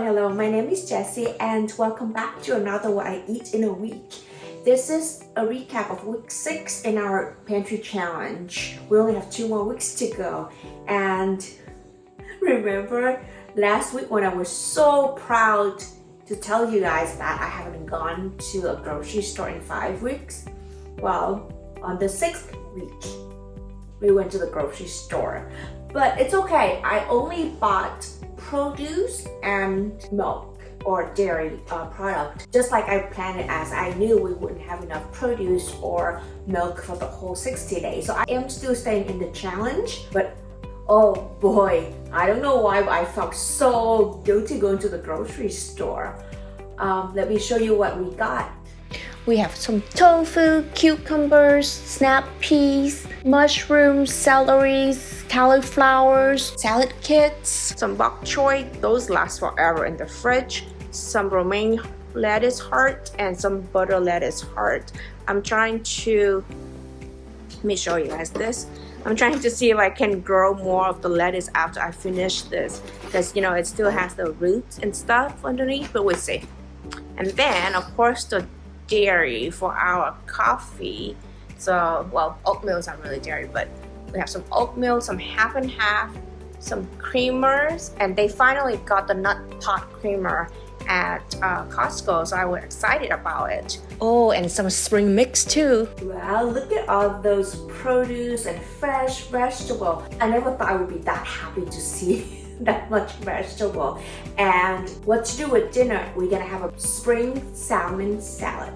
Hello, my name is Jessie and welcome back to another What I Eat in a Week. This is a recap of week 6 in our pantry challenge. We only have 2 more weeks to go. And remember last week when I was so proud to tell you guys that I haven't gone to a grocery store in 5 weeks? Well, on the 6th week, we went to the grocery store. But it's okay, I only bought produce and milk or dairy product, just like I planned it, as I knew we wouldn't have enough produce or milk for the whole 60 days. So I am still staying in the challenge, but oh boy, I don't know why, but I felt so guilty going to the grocery store. Let me show you what we got. We have some tofu, cucumbers, snap peas, mushrooms, celeries, cauliflowers, salad kits, some bok choy, those last forever in the fridge, some romaine lettuce heart, and some butter lettuce heart. Let me show you guys this. I'm trying to see if I can grow more of the lettuce after I finish this, because it still has the roots and stuff underneath, but we'll see. And then of course the dairy for our coffee. So, well, oatmeal is not really dairy, but we have some oatmeal, some half and half, some creamers, and they finally got the nut pot creamer at Costco, so I was excited about it. Oh, and some spring mix too. Wow, look at all those produce and fresh vegetable. I never thought I would be that happy to see that much vegetable. And what to do with dinner? We're gonna have a spring salmon salad.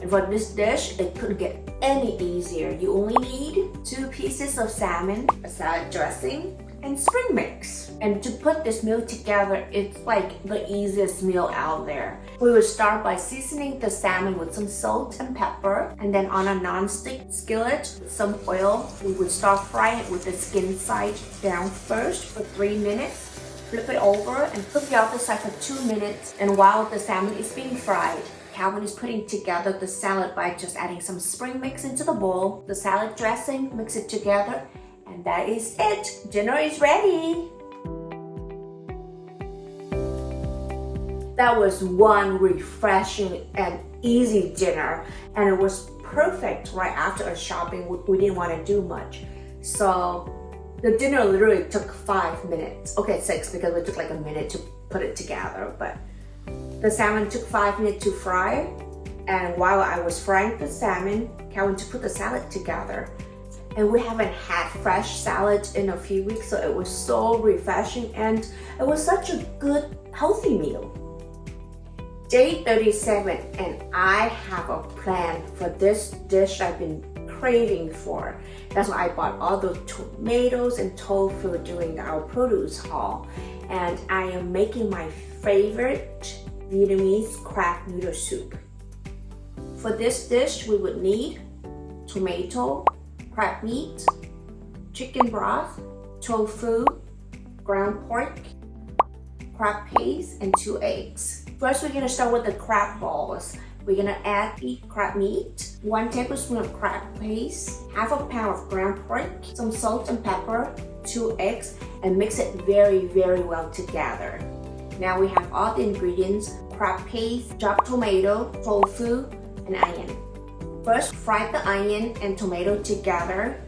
And for this dish, it couldn't get any easier. You only need 2 pieces of salmon, a salad dressing, and spring mix. And to put this meal together, it's like the easiest meal out there. We would start by seasoning the salmon with some salt and pepper, and then on a non-stick skillet with some oil, we would start frying it with the skin side down first for 3 minutes. Flip it over and flip the other side for 2 minutes. And while the salmon is being fried, Calvin is putting together the salad by just adding some spring mix into the bowl, the salad dressing, mix it together, and that is it. Dinner is ready. That was one refreshing and easy dinner, and it was perfect right after a shopping. We didn't want to do much. So the dinner literally took 5 minutes. Okay, 6 because we took like a minute to put it together, but the salmon took 5 minutes to fry. And while I was frying the salmon, Calvin to put the salad together. And we haven't had fresh salad in a few weeks, so it was so refreshing and it was such a good, healthy meal. Day 37, and I have a plan for this dish I've been craving for. That's why I bought all the tomatoes and tofu during our produce haul. And I am making my favorite Vietnamese crab noodle soup. For this dish, we would need tomato, crab meat, chicken broth, tofu, ground pork, crab paste, and 2 eggs. First, we're gonna start with the crab balls. We're gonna add the crab meat, 1 tablespoon of crab paste, half a pound of ground pork, some salt and pepper, 2 eggs, and mix it very, very well together. Now we have all the ingredients: crab paste, chopped tomato, tofu, and onion. First, fry the onion and tomato together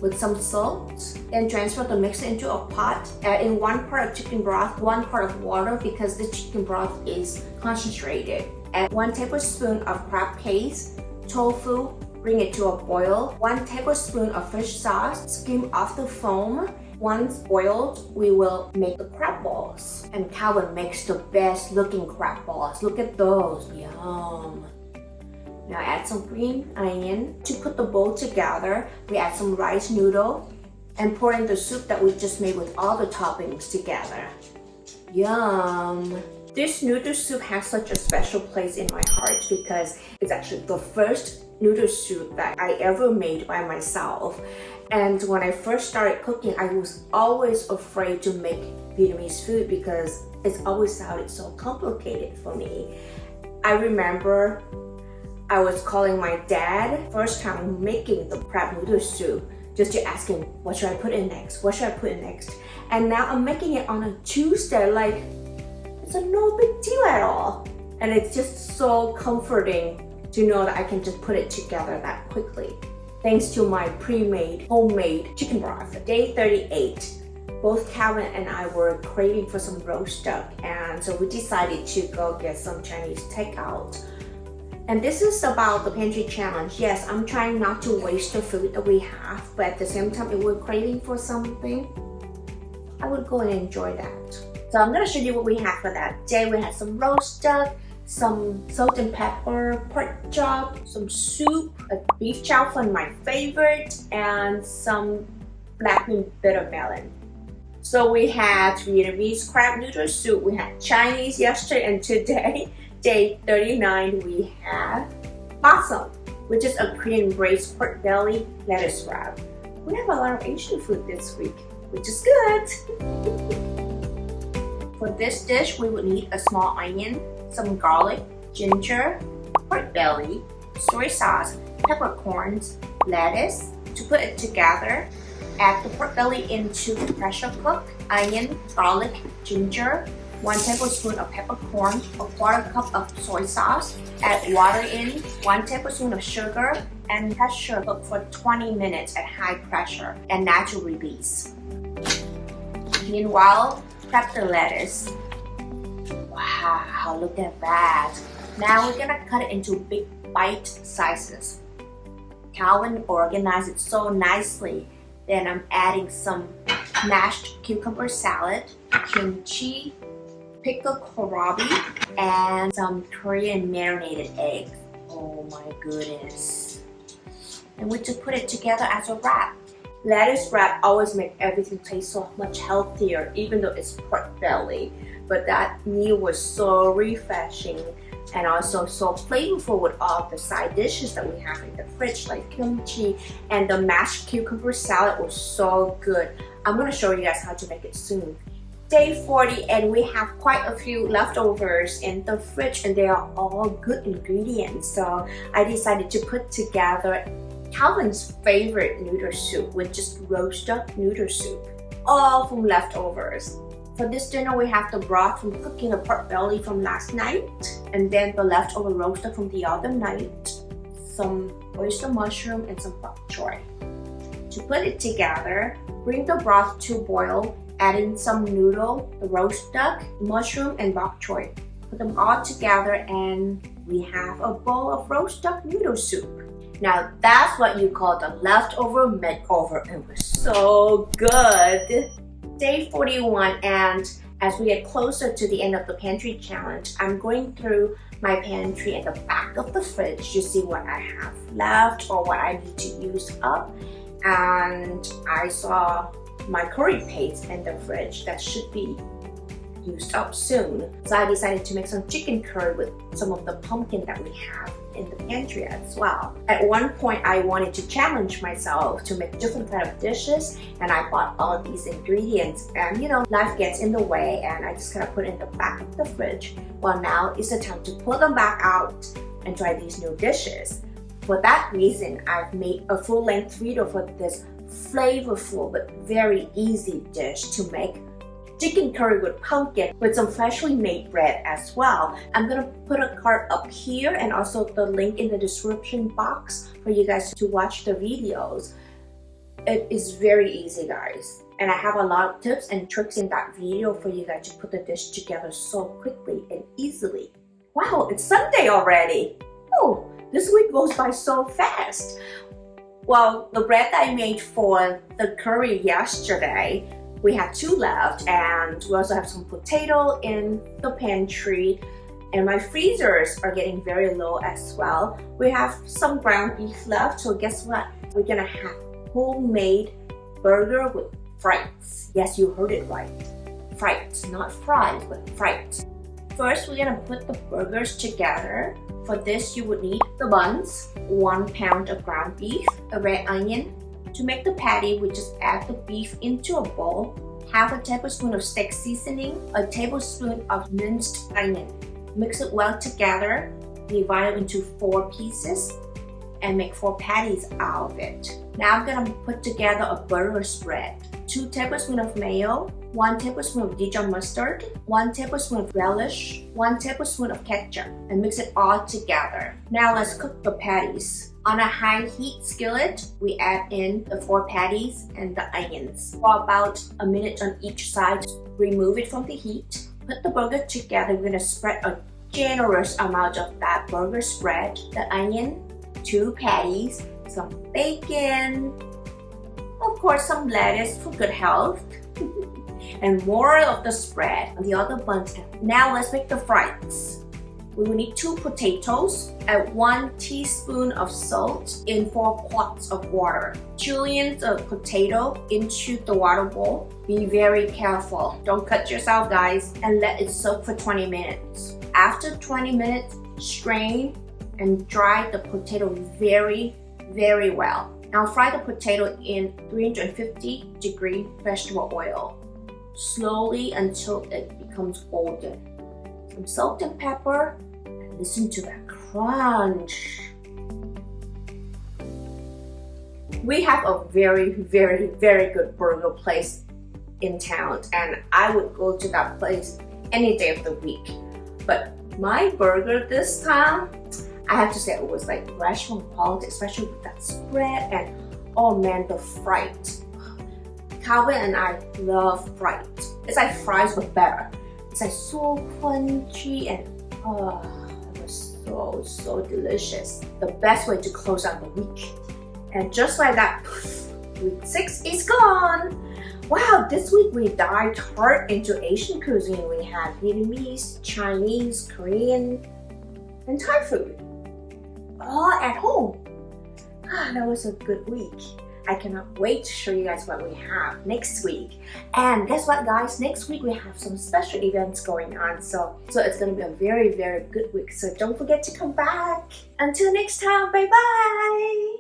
with some salt. Then transfer the mix into a pot. Add in 1 part of chicken broth, 1 part of water because the chicken broth is concentrated. Add 1 tablespoon of crab paste, tofu, bring it to a boil. 1 tablespoon of fish sauce, skim off the foam. Once boiled, we will make the crab balls. And Calvin makes the best looking crab balls. Look at those, yum. Now add some green onion. To put the bowl together, we add some rice noodle and pour in the soup that we just made with all the toppings together. Yum! This noodle soup has such a special place in my heart because it's actually the first noodle soup that I ever made by myself. And when I first started cooking, I was always afraid to make Vietnamese food because it's always sounded so complicated for me. I remember I was calling my dad first time making the crab noodle soup just to ask him, what should I put in next? What should I put in next? And now I'm making it on a Tuesday, like It's a no big deal at all. And it's just so comforting to know that I can just put it together that quickly. Thanks to my pre-made, homemade chicken broth. Day 38. Both Calvin and I were craving for some roast duck, and so we decided to go get some Chinese takeout. And this is about the pantry challenge. Yes, I'm trying not to waste the food that we have, but at the same time, if we're craving for something, I would go and enjoy that. So I'm gonna show you what we have for that day. We had some roast duck, some salt and pepper pork chop, some soup, a beef chow fun, my favorite, and some black bean bitter melon. So we had Vietnamese crab noodle soup, we had Chinese yesterday, and today, day 39, we have Bossam, which is a Korean braised pork belly lettuce wrap. We have a lot of Asian food this week, which is good. For this dish, we would need a small onion, some garlic, ginger, pork belly, soy sauce, peppercorns, lettuce. To put it together, add the pork belly into the pressure cook, onion, garlic, ginger, 1 tablespoon of peppercorn, a 1/4 cup of soy sauce, add water in, 1 tablespoon of sugar, and pressure cook for 20 minutes at high pressure and natural release. Meanwhile, prep the lettuce. Wow, look at that. Now we're gonna cut it into big bite sizes. Calvin organized it so nicely. Then I'm adding some mashed cucumber salad, kimchi, pickled kohlrabi, and some Korean marinated eggs. Oh my goodness. And we just put it together as a wrap. Lettuce wrap always makes everything taste so much healthier, even though it's pork belly. But that meal was so refreshing and also so flavorful with all of the side dishes that we have in the fridge, like kimchi, and the mashed cucumber salad was so good. I'm gonna show you guys how to make it soon. Day 40, and we have quite a few leftovers in the fridge, and they are all good ingredients. So I decided to put together Calvin's favorite noodle soup, which is roast duck noodle soup, all from leftovers. For this dinner, we have the broth from cooking the pork belly from last night, and then the leftover roast duck from the other night, some oyster mushroom, and some bok choy. To put it together, bring the broth to boil, add in some noodle, the roast duck, mushroom, and bok choy. Put them all together, and we have a bowl of roast duck noodle soup. Now that's what you call the leftover makeover. It was so good. Day 41, and as we get closer to the end of the pantry challenge, I'm going through my pantry at the back of the fridge to see what I have left or what I need to use up. And I saw my curry paste in the fridge that should be used up soon. So I decided to make some chicken curry with some of the pumpkin that we have in the pantry as well. At one point, I wanted to challenge myself to make different kind of dishes, and I bought all of these ingredients, and you know, life gets in the way, and I just kind of put it in the back of the fridge. Well, now is the time to pull them back out and try these new dishes. For that reason, I've made a full-length video for this flavorful but very easy dish to make. Chicken curry with pumpkin with some freshly made bread as well. I'm gonna put a card up here and also the link in the description box for you guys to watch the videos. It is very easy, guys. And I have a lot of tips and tricks in that video for you guys to put the dish together so quickly and easily. Wow, it's Sunday already. Oh, this week goes by so fast. Well, the bread that I made for the curry yesterday, we had 2 left, and we also have some potato in the pantry, and my freezers are getting very low as well. We have some ground beef left, so guess what? We're gonna have homemade burger with Frites. Yes, you heard it right. Frites, not fries, but Frites. First, we're gonna put the burgers together. For this, you would need the buns, 1 pound of ground beef, a red onion. To make the patty, we just add the beef into a bowl, half a tablespoon of steak seasoning, a tablespoon of minced onion. Mix it well together, divide it into 4 pieces, and make 4 patties out of it. Now I'm gonna put together a burger spread. 2 tablespoons of mayo, 1 tablespoon of Dijon mustard, 1 tablespoon of relish, 1 tablespoon of ketchup, and mix it all together. Now let's cook the patties. On a high heat skillet, we add in the 4 patties and the onions. For about a minute on each side, remove it from the heat. Put the burger together. We're gonna spread a generous amount of that burger spread, the onion, 2 patties, some bacon, of course some lettuce for good health, and more of the spread on the other buns. Now let's make the frites. We will need 2 potatoes, add 1 teaspoon of salt in 4 quarts of water. Julienne the potato into the water bowl. Be very careful. Don't cut yourself, guys, and let it soak for 20 minutes. After 20 minutes, strain and dry the potato very, very well. Now fry the potato in 350-degree vegetable oil slowly until it becomes golden. Some salt and pepper, and listen to that crunch. We have a very, very, very good burger place in town, and I would go to that place any day of the week. But my burger this time, I have to say it was like restaurant quality, especially with that spread, and oh man, the frites. Calvin and I love frites. It's like fries but better. It's like so crunchy and it was so delicious. The best way to close out the week. And just like that, week 6 is gone. Wow, this week we dived hard into Asian cuisine. We had Vietnamese, Chinese, Korean, and Thai food. All at home. That was a good week. I cannot wait to show you guys what we have next week. And guess what, guys? Next week we have some special events going on. So it's going to be a very, very good week. So don't forget to come back. Until next time, bye-bye.